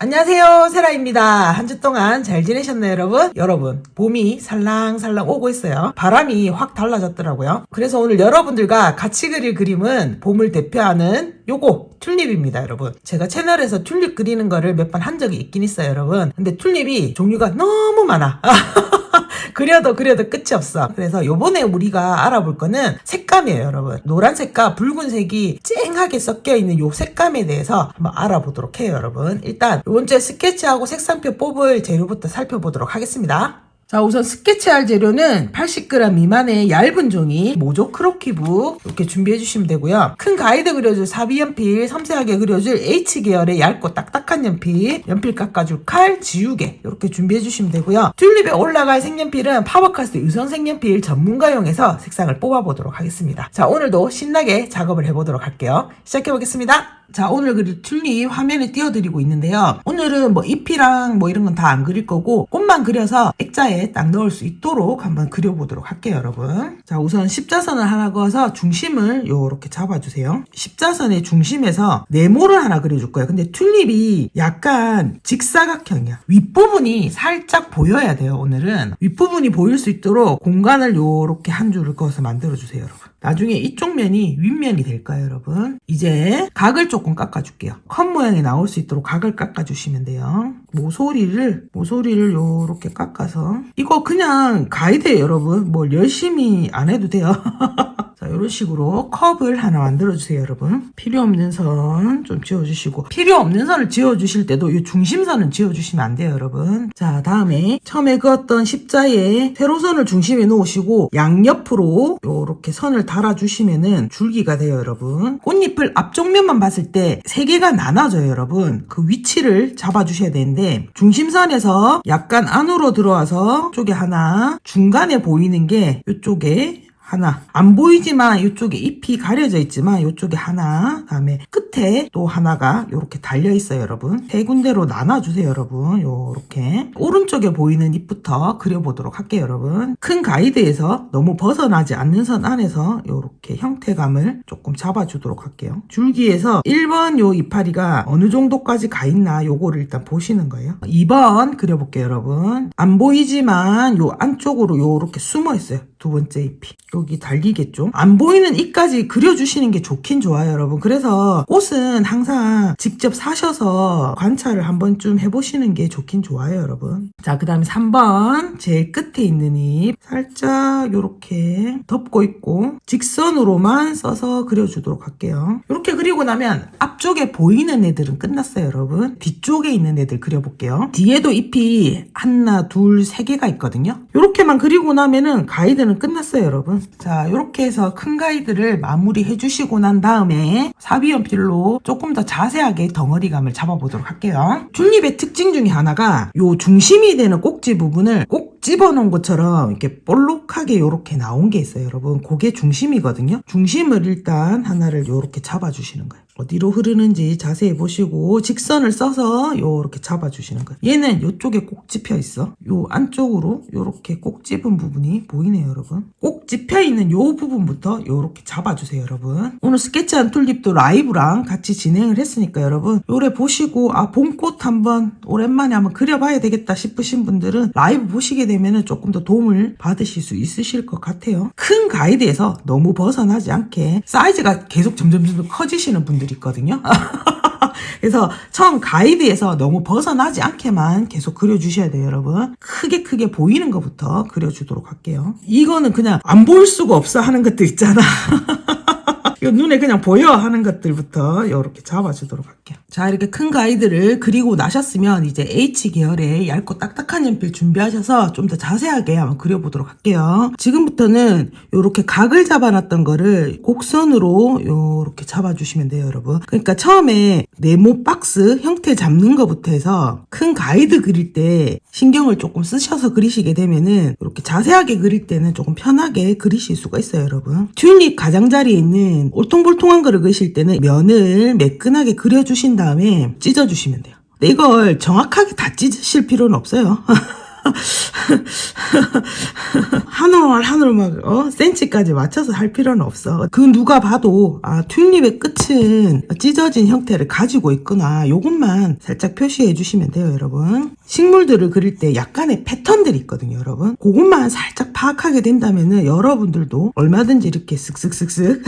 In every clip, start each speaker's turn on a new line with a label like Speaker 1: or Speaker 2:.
Speaker 1: 안녕하세요, 세라입니다. 한 주 동안 잘 지내셨나요, 여러분? 여러분, 봄이 살랑살랑 오고 있어요. 바람이 확 달라졌더라고요. 그래서 오늘 여러분들과 같이 그릴 그림은 봄을 대표하는 요거 튤립입니다, 여러분. 제가 채널에서 튤립 그리는 거를 몇 번 한 적이 있긴 있어요, 여러분. 근데 튤립이 종류가 너무 많아. 그려도 끝이 없어. 그래서 요번에 우리가 알아볼 거는 색감이에요, 여러분. 노란색과 붉은색이 쨍하게 섞여 있는 요 색감에 대해서 한번 알아보도록 해요, 여러분. 일단 이번 주에 스케치하고 색상표 뽑을 재료부터 살펴보도록 하겠습니다. 자, 우선 스케치할 재료는 80g 미만의 얇은 종이, 모조 크로키북 이렇게 준비해 주시면 되고요. 큰 가이드 그려줄 사비연필, 섬세하게 그려줄 H계열의 얇고 딱딱한 연필 깎아줄 칼, 지우개 이렇게 준비해 주시면 되고요. 튤립에 올라갈 색연필은 파버카스트 유성 색연필 전문가용에서 색상을 뽑아보도록 하겠습니다. 자, 오늘도 신나게 작업을 해보도록 할게요. 시작해 보겠습니다. 자, 오늘 그릴 튤립 화면에 띄워드리고 있는데요. 오늘은 뭐 잎이랑 뭐 이런 건 다 안 그릴 거고 꽃만 그려서 액자에 딱 넣을 수 있도록 한번 그려보도록 할게요, 여러분. 자, 우선 십자선을 하나 그어서 중심을 요렇게 잡아주세요. 십자선의 중심에서 네모를 하나 그려줄 거예요. 근데 튤립이 약간 직사각형이야. 윗부분이 살짝 보여야 돼요, 오늘은. 윗부분이 보일 수 있도록 공간을 요렇게 한 줄을 그어서 만들어주세요, 여러분. 나중에 이쪽 면이 윗면이 될 거예요, 여러분. 이제 각을 조금 깎아줄게요. 컵 모양이 나올 수 있도록 각을 깎아주시면 돼요. 모서리를 요렇게 깎아서. 이거 그냥 가이드예요, 여러분. 뭘 열심히 안 해도 돼요. 자, 이런 식으로 컵을 하나 만들어주세요, 여러분. 필요 없는 선 좀 지워주시고, 필요 없는 선을 지워주실 때도 이 중심선은 지워주시면 안 돼요, 여러분. 자, 다음에 처음에 그었던 십자에 세로선을 중심에 놓으시고 양옆으로 요렇게 선을 달아주시면은 줄기가 돼요, 여러분. 꽃잎을 앞쪽 면만 봤을 때 세 개가 나눠져요, 여러분. 그 위치를 잡아주셔야 되는데 중심선에서 약간 안으로 들어와서 이쪽에 하나, 중간에 보이는 게 이쪽에 하나, 안 보이지만 이쪽에 잎이 가려져 있지만 이쪽에 하나, 다음에 끝에 또 하나가 이렇게 달려 있어요, 여러분. 세 군데로 나눠주세요, 여러분. 요렇게 오른쪽에 보이는 잎부터 그려보도록 할게요, 여러분. 큰 가이드에서 너무 벗어나지 않는 선 안에서 요렇게 형태감을 조금 잡아주도록 할게요. 줄기에서 1번 요 이파리가 어느 정도까지 가 있나 요거를 일단 보시는 거예요. 2번 그려볼게요, 여러분. 안 보이지만 요 안쪽으로 요렇게 숨어 있어요. 두 번째 잎이. 여기 달리겠죠? 안 보이는 잎까지 그려주시는 게 좋긴 좋아요, 여러분. 그래서 꽃은 항상 직접 사셔서 관찰을 한 번쯤 해보시는 게 좋긴 좋아요, 여러분. 자, 그 다음에 3번. 제일 끝에 있는 잎. 살짝 요렇게 덮고 있고 직선으로만 써서 그려주도록 할게요. 이렇게 그리고 나면 앞쪽에 보이는 애들은 끝났어요, 여러분. 뒤쪽에 있는 애들 그려볼게요. 뒤에도 잎이 하나, 둘, 세 개가 있거든요. 이렇게만 그리고 나면은 가이드는 끝났어요, 여러분. 자, 이렇게 해서 큰 가이드를 마무리 해주시고 난 다음에 사비연필로 조금 더 자세하게 덩어리감을 잡아보도록 할게요. 튤립의 특징 중에 하나가 요 중심이 되는 꼭지 부분을 꼭 집어놓은 것처럼 이렇게 볼록하게 이렇게 나온 게 있어요, 여러분. 그게 중심이거든요. 중심을 일단 하나를 이렇게 잡아주시는 거예요. 어디로 흐르는지 자세히 보시고 직선을 써서 요렇게 잡아주시는 거예요. 얘는 요쪽에 꼭 집혀 있어. 요 안쪽으로 요렇게 꼭 집은 부분이 보이네요, 여러분. 꼭 집혀 있는 요 부분부터 요렇게 잡아주세요, 여러분. 오늘 스케치한 튤립도 라이브랑 같이 진행을 했으니까 여러분 요래 보시고 봄꽃 한번 오랜만에 한번 그려봐야 되겠다 싶으신 분들은 라이브 보시게 되면은 조금 더 도움을 받으실 수 있으실 것 같아요. 큰 가이드에서 너무 벗어나지 않게 사이즈가 계속 점점 커지시는 분들이 있거든요. 그래서 처음 가이드에서 너무 벗어나지 않게만 계속 그려주셔야 돼요, 여러분. 크게 보이는 것부터 그려주도록 할게요. 이거는 그냥 안 보일 수가 없어 하는 것들 있잖아. 이거 눈에 그냥 보여 하는 것들부터 이렇게 잡아주도록 할게요. 자, 이렇게 큰 가이드를 그리고 나셨으면 이제 H계열의 얇고 딱딱한 연필 준비하셔서 좀 더 자세하게 한번 그려보도록 할게요. 지금부터는 이렇게 각을 잡아놨던 거를 곡선으로 이렇게 잡아주시면 돼요, 여러분. 그러니까 처음에 네모 박스 형태 잡는 것부터 해서 큰 가이드 그릴 때 신경을 조금 쓰셔서 그리시게 되면은 이렇게 자세하게 그릴 때는 조금 편하게 그리실 수가 있어요, 여러분. 튤립 가장자리에 있는 올통볼통한 거를 그리실 때는 면을 매끈하게 그려주신 다음에 찢어주시면 돼요. 근데 이걸 정확하게 다 찢으실 필요는 없어요. 한 올 한 올 막 센치까지 맞춰서 할 필요는 없어. 그 누가 봐도 튤립의 끝은 찢어진 형태를 가지고 있구나. 요것만 살짝 표시해 주시면 돼요, 여러분. 식물들을 그릴 때 약간의 패턴들이 있거든요, 여러분. 그것만 살짝 파악하게 된다면은 여러분들도 얼마든지 이렇게 쓱쓱쓱쓱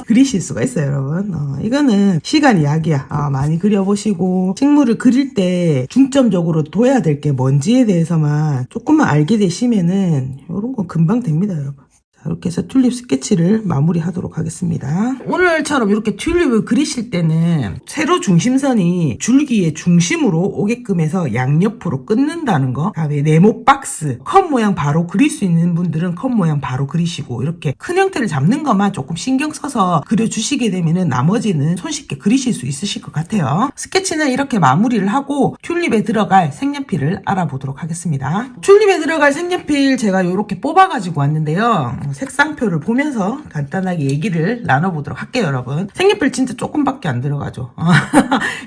Speaker 1: 그리실 수가 있어요, 여러분. 이거는 시간이 약이야. 많이 그려보시고 식물을 그릴 때 중점적으로 둬야 될 게 뭔지에 대해서만 조금만 알게 되시면은 이런 건 금방 됩니다, 여러분. 이렇게 해서 튤립 스케치를 마무리하도록 하겠습니다. 오늘처럼 이렇게 튤립을 그리실 때는 세로 중심선이 줄기의 중심으로 오게끔 해서 양옆으로 끊는다는 거. 다음에 네모 박스, 컵 모양 바로 그릴 수 있는 분들은 컵 모양 바로 그리시고 이렇게 큰 형태를 잡는 것만 조금 신경 써서 그려주시게 되면은 나머지는 손쉽게 그리실 수 있으실 것 같아요. 스케치는 이렇게 마무리를 하고 튤립에 들어갈 색연필을 알아보도록 하겠습니다. 튤립에 들어갈 색연필 제가 이렇게 뽑아가지고 왔는데요. 색상표를 보면서 간단하게 얘기를 나눠보도록 할게요, 여러분. 색연필 진짜 조금밖에 안 들어가죠.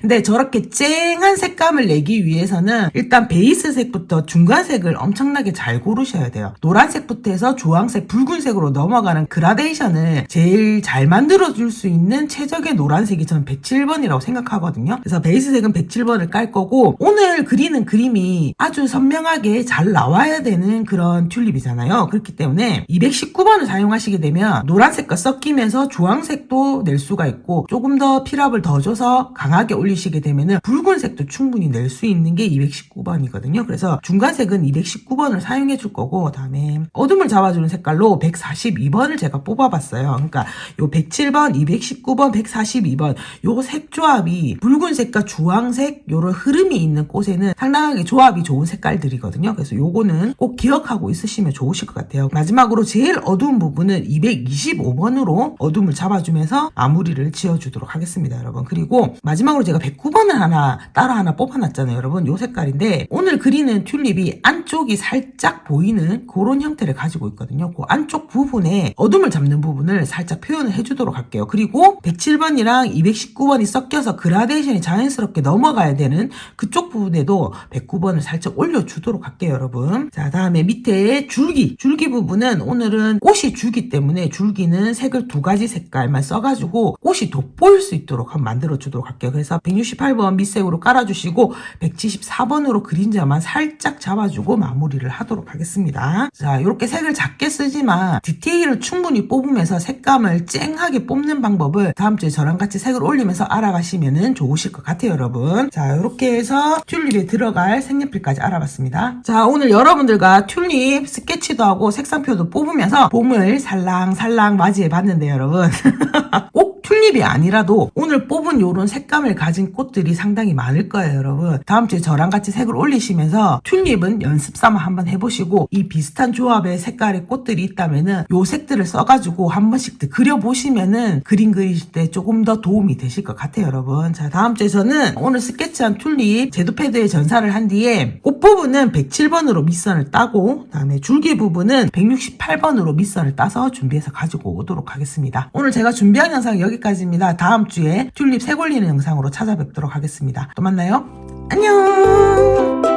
Speaker 1: 근데 저렇게 쨍한 색감을 내기 위해서는 일단 베이스색부터 중간색을 엄청나게 잘 고르셔야 돼요. 노란색부터 해서 주황색, 붉은색으로 넘어가는 그라데이션을 제일 잘 만들어줄 수 있는 최적의 노란색이 저는 107번이라고 생각하거든요. 그래서 베이스색은 107번을 깔 거고, 오늘 그리는 그림이 아주 선명하게 잘 나와야 되는 그런 튤립이잖아요. 그렇기 때문에 219번을 사용하시게 되면 노란색과 섞이면서 주황색도 낼 수가 있고, 조금 더 필압을 더 줘서 강하게 올리시게 되면은 붉은색도 충분히 낼 수 있는 게 219번이거든요. 그래서 중간색은 219번을 사용해 줄 거고, 다음에 어둠을 잡아주는 색깔로 142번을 제가 뽑아봤어요. 그러니까 요 107번, 219번, 142번 요 색 조합이 붉은색과 주황색 요런 흐름이 있는 꽃에는 상당하게 조합이 좋은 색깔들이거든요. 그래서 요거는 꼭 기억하고 있으시면 좋으실 것 같아요. 마지막으로 제일 어두운 부분은 225번으로 어둠을 잡아주면서 마무리를 지어주도록 하겠습니다, 여러분. 그리고 마지막으로 제가 109번을 따로 하나 뽑아놨잖아요, 여러분. 요 색깔인데 오늘 그리는 튤립이 안쪽이 살짝 보이는 그런 형태를 가지고 있거든요. 그 안쪽 부분에 어둠을 잡는 부분을 살짝 표현을 해주도록 할게요. 그리고 107번이랑 219번이 섞여서 그라데이션이 자연스럽게 넘어가야 되는 그쪽 부분에도 109번을 살짝 올려주도록 할게요, 여러분. 자, 다음에 밑에 줄기 부분은 오늘은 꽃이 주기 때문에 줄기는 색을 2가지 색깔만 써가지고 꽃이 돋보일 수 있도록 한번 만들어주도록 할게요. 그래서 168번 밑색으로 깔아주시고 174번으로 그림자만 살짝 잡아주고 마무리를 하도록 하겠습니다. 자, 이렇게 색을 작게 쓰지만 디테일을 충분히 뽑으면서 색감을 쨍하게 뽑는 방법을 다음 주에 저랑 같이 색을 올리면서 알아가시면 좋으실 것 같아요, 여러분. 자, 이렇게 해서 튤립에 들어갈 색연필까지 알아봤습니다. 자, 오늘 여러분들과 튤립 스케치도 하고 색상표도 뽑으면서 봄을 살랑살랑 맞이해 봤는데요, 여러분. 꼭 튤립이 아니라도 오늘 뽑은 요런 색감을 가진 꽃들이 상당히 많을 거예요, 여러분. 다음 주에 저랑 같이 색을 올리시면서 튤립은 연습 삼아 한번 해보시고 이 비슷한 조합의 색깔의 꽃들이 있다면은 요 색들을 써가지고 한 번씩 그려보시면은 그림 그리실 때 조금 더 도움이 되실 것 같아요, 여러분. 자, 다음 주에 저는 오늘 스케치한 튤립 제도 패드에 전사를 한 뒤에 꽃 부분은 107번으로 밑선을 따고, 다음에 줄기 부분은 168번으로 밑선을 따서 준비해서 가지고 오도록 하겠습니다. 오늘 제가 준비한 영상 여기까지입니다. 다음 주에 튤립 색 올리는 영상으로 찾아뵙도록 하겠습니다. 또 만나요. 안녕.